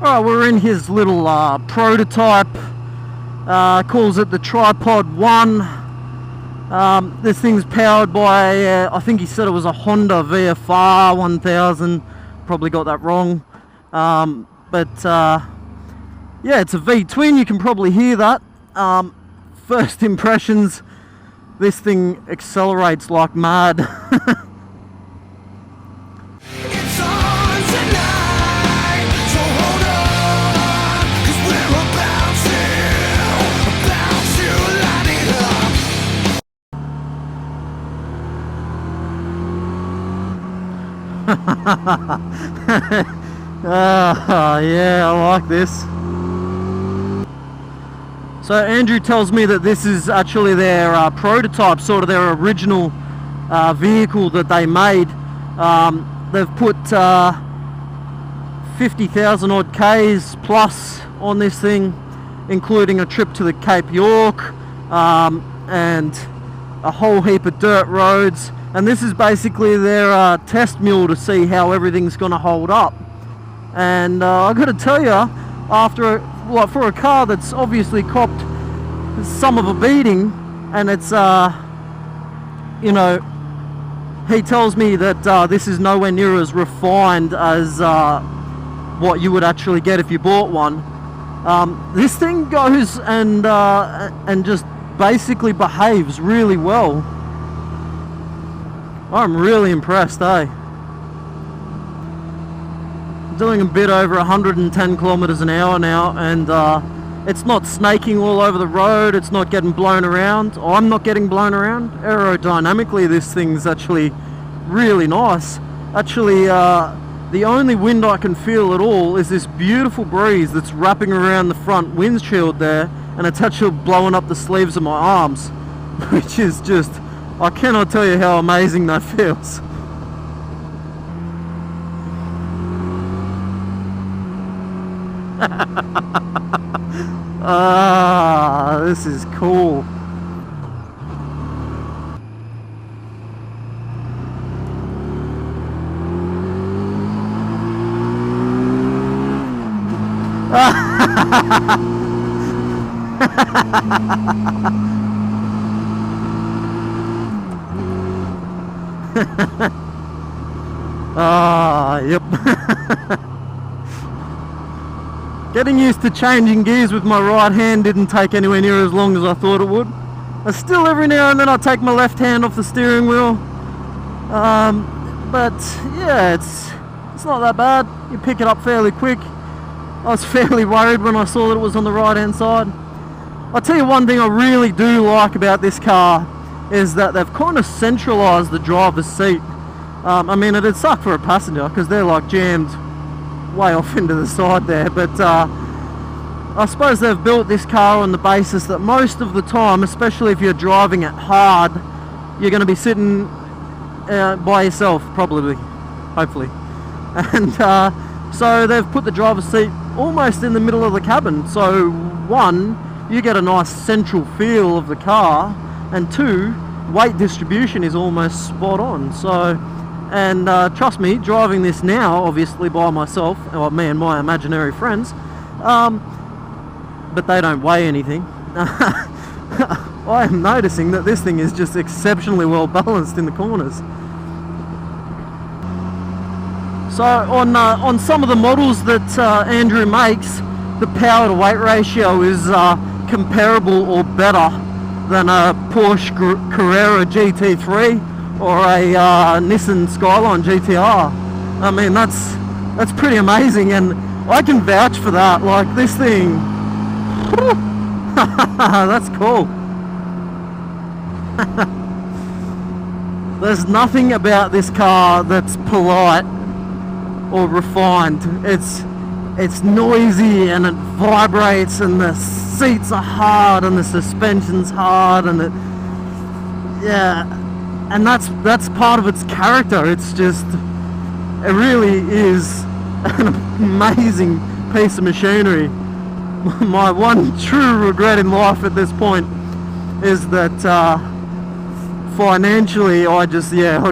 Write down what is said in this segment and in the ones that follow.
Alright, we're in his little prototype. Calls it the Tripod 1. This thing's powered by, I think he said it was a Honda VFR 1000. Probably got that wrong. But yeah, it's a V-twin. You can probably hear that. First impressions, this thing accelerates like mad. Yeah, I like this. So Andrew tells me that this is actually their prototype, sort of their original vehicle that they made. They've put 50,000 odd Ks plus on this thing, including a trip to the Cape York and a whole heap of dirt roads. And this is basically their test mule to see how everything's going to hold up. And I got to tell you, after for a car that's obviously copped some of a beating, and it's you know, he tells me that this is nowhere near as refined as what you would actually get if you bought one. This thing goes and just basically behaves really well. I'm really impressed, eh? Doing a bit over 110 kilometers an hour now, and it's not snaking all over the road. It's not getting blown around. I'm not getting blown around. Aerodynamically, this thing's actually really nice. Actually, the only wind I can feel at all is this beautiful breeze that's wrapping around the front windshield there, and it's actually blowing up the sleeves of my arms, which is just, I cannot tell you how amazing that feels. This is cool. Yep. Getting used to changing gears with my right hand didn't take anywhere near as long as I thought it would. Still every now and then I take my left hand off the steering wheel. But yeah, it's not that bad. You pick it up fairly quick. I was fairly worried when I saw that it was on the right hand side. I'll tell you one thing I really do like about this car is that they've kind of centralised the driver's seat. I mean, it'd suck for a passenger because they're like jammed way off into the side there, but I suppose they've built this car on the basis that most of the time, especially if you're driving it hard, you're going to be sitting by yourself, probably, hopefully. And so they've put the driver's seat almost in the middle of the cabin, so one, you get a nice central feel of the car, and two, weight distribution is almost spot on. So, and trust me, driving this now, obviously by myself, or me and my imaginary friends, but they don't weigh anything. I am noticing that this thing is just exceptionally well balanced in the corners. So on some of the models that Andrew makes, the power to weight ratio is comparable or better than a Porsche Carrera GT3 or a Nissan Skyline GTR. I mean, that's pretty amazing, and I can vouch for that. Like, this thing, that's cool. There's nothing about this car that's polite or refined. It's noisy and it vibrates, and the seats are hard and the suspension's hard, and and that's part of its character. It's just, it really is an amazing piece of machinery. My one true regret in life at this point is that financially I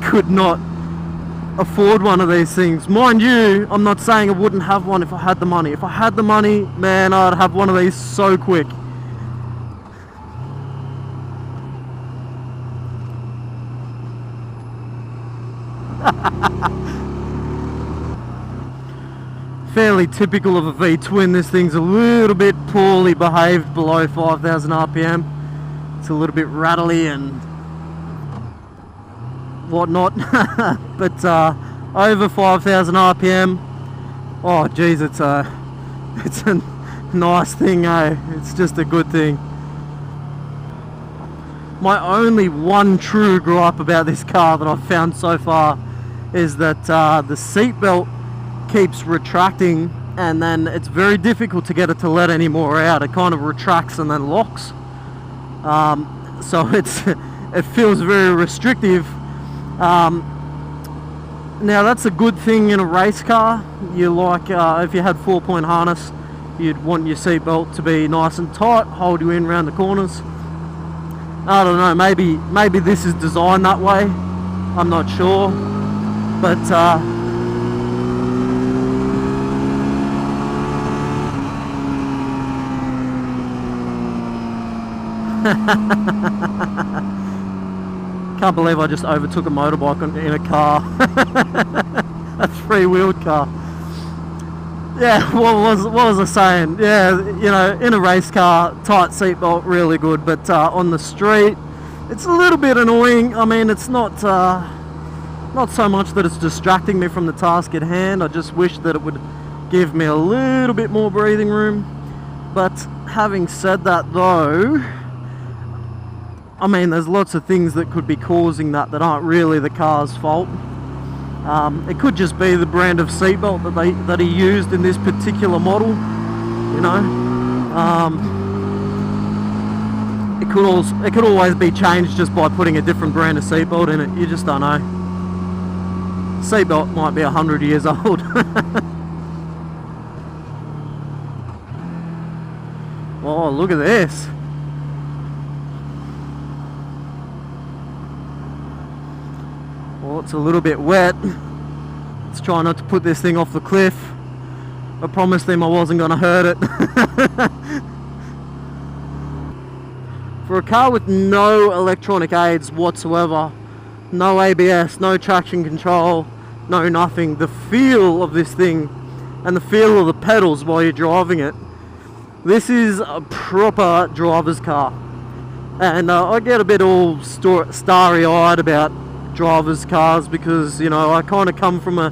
could not afford one of these things. Mind you, I'm not saying I wouldn't have one if I had the money. If I had the money, man, I'd have one of these so quick. Fairly typical of a V-twin. This thing's a little bit poorly behaved below 5,000 RPM. It's a little bit rattly and whatnot. But over 5,000 RPM, oh geez, it's a nice thing, eh? It's just a good thing. My only one true gripe about this car that I've found so far is that the seatbelt keeps retracting, and then it's very difficult to get it to let any more out. It kind of retracts and then locks. So it feels very restrictive. Now that's a good thing in a race car. You like if you had 4-point harness, you'd want your seatbelt to be nice and tight, hold you in around the corners. I don't know, maybe this is designed that way. I'm not sure, but can't believe I just overtook a motorbike in a car. A three-wheeled car. Yeah, what was I saying? Yeah, you know, in a race car, tight seatbelt, really good, but on the street, it's a little bit annoying. I mean, it's not so much that it's distracting me from the task at hand. I just wish that it would give me a little bit more breathing room. But having said that though, I mean, there's lots of things that could be causing that aren't really the car's fault. It could just be the brand of seatbelt that he used in this particular model, you know. It could always be changed just by putting a different brand of seatbelt in it. You just don't know. Seatbelt might be 100 years old. Oh, look at this. Well, it's a little bit wet. Let's try not to put this thing off the cliff. I promised him I wasn't going to hurt it. For a car with no electronic aids whatsoever, no ABS, no traction control, no nothing, the feel of this thing and the feel of the pedals while you're driving it, this is a proper driver's car. And I get a bit all starry-eyed about drivers' cars because, you know, I kind of come from a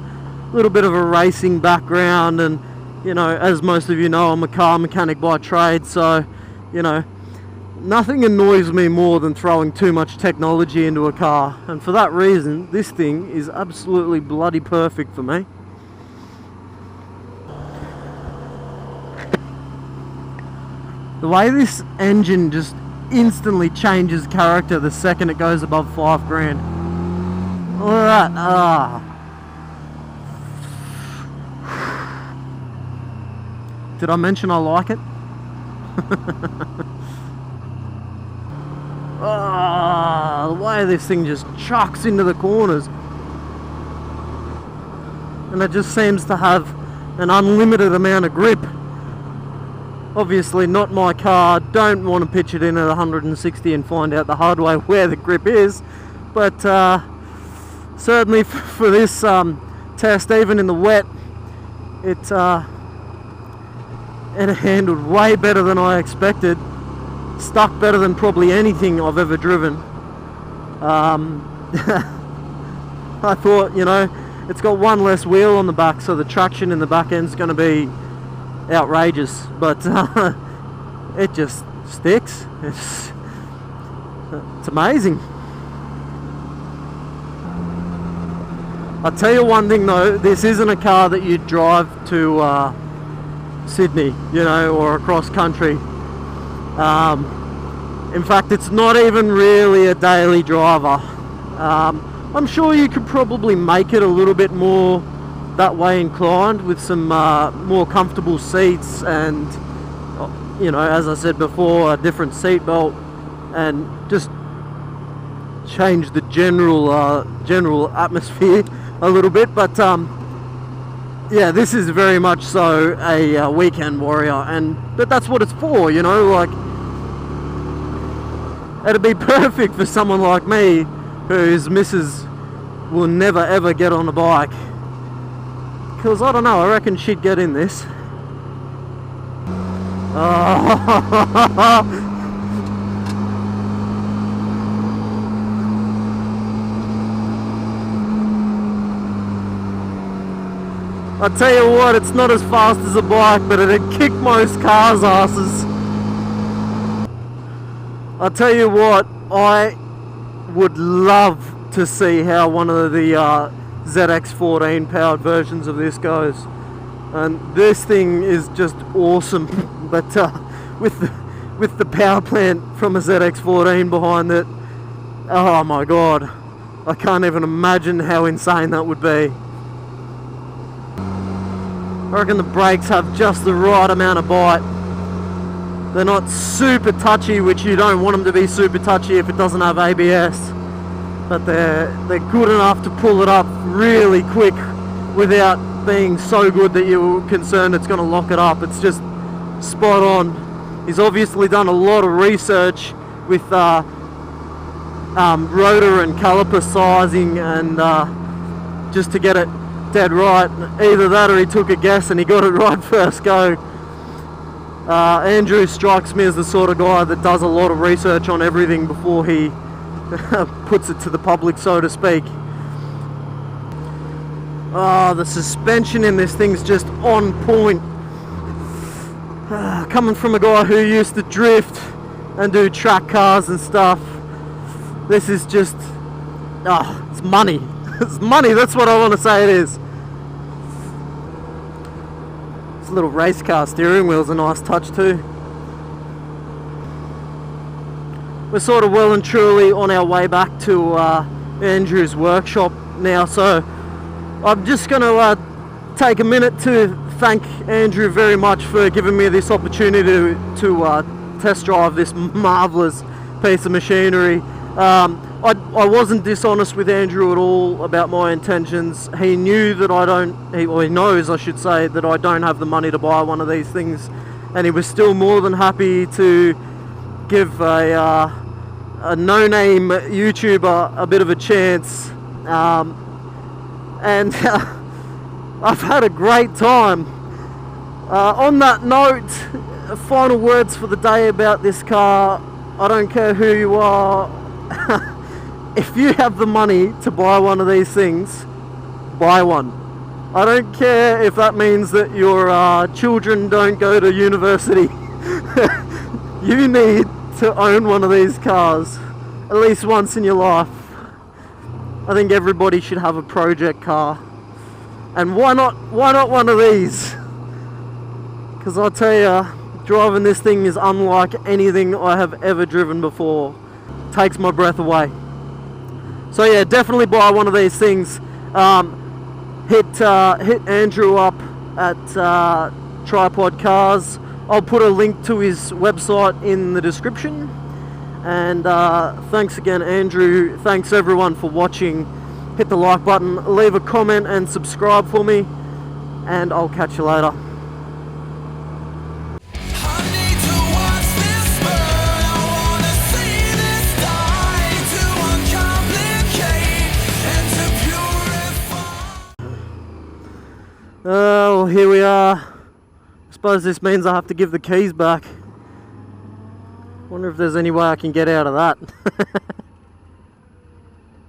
little bit of a racing background, and, you know, as most of you know, I'm a car mechanic by trade, so, you know, nothing annoys me more than throwing too much technology into a car, and for that reason, this thing is absolutely bloody perfect for me. The way this engine just instantly changes character the second it goes above 5 grand. Look at that. Did I mention I like it? The way this thing just chucks into the corners. And it just seems to have an unlimited amount of grip. Obviously not my car. Don't want to pitch it in at 160 and find out the hard way where the grip is. But certainly for this test, even in the wet, it handled way better than I expected. Stuck better than probably anything I've ever driven. I thought, you know, it's got one less wheel on the back, so the traction in the back end's going to be outrageous, but it just sticks. It's amazing. I'll tell you one thing though, this isn't a car that you drive to Sydney, you know, or across country. In fact, it's not even really a daily driver. I'm sure you could probably make it a little bit more that way inclined with some more comfortable seats and, you know, as I said before, a different seat belt, and just change the general atmosphere. a little bit, but yeah, this is very much so a weekend warrior, but that's what it's for, you know. Like, it'd be perfect for someone like me whose missus will never ever get on a bike, because I don't know, I reckon she'd get in this. Oh. I tell you what, it's not as fast as a bike, but it'd kick most cars' asses. I tell you what, I would love to see how one of the ZX14 powered versions of this goes. And this thing is just awesome, but with the power plant from a ZX14 behind it, oh my god, I can't even imagine how insane that would be. I reckon the brakes have just the right amount of bite. They're not super touchy, which you don't want them to be super touchy if it doesn't have ABS, but they're good enough to pull it up really quick without being so good that you're concerned it's going to lock it up. It's just spot on. He's obviously done a lot of research with rotor and caliper sizing and just to get it dead right. Either that or he took a guess and he got it right first go. Andrew strikes me as the sort of guy that does a lot of research on everything before he puts it to the public, so to speak. Oh, the suspension in this thing's just on point. Coming from a guy who used to drift and do track cars and stuff, this is just, it's money. It's money, that's what I want to say it is. This little race car steering wheel's a nice touch too. We're sort of well and truly on our way back to Andrew's workshop now, so I'm just going to take a minute to thank Andrew very much for giving me this opportunity to test drive this marvellous piece of machinery. I wasn't dishonest with Andrew at all about my intentions. He knew that he knows, I should say, that I don't have the money to buy one of these things, and he was still more than happy to give a no-name YouTuber a bit of a chance, and I've had a great time. On that note, final words for the day about this car. I don't care who you are. If you have the money to buy one of these things, buy one. I don't care if that means that your children don't go to university. You need to own one of these cars at least once in your life. I think everybody should have a project car, and why not one of these? Because I'll tell you, driving this thing is unlike anything I have ever driven before. It takes my breath away. So yeah, definitely buy one of these things. Hit Andrew up at Tripod Cars. I'll put a link to his website in the description. And thanks again, Andrew. Thanks everyone for watching. Hit the like button, leave a comment and subscribe for me, and I'll catch you later. Well, here we are. I suppose this means I have to give the keys back. Wonder if there's any way I can get out of that.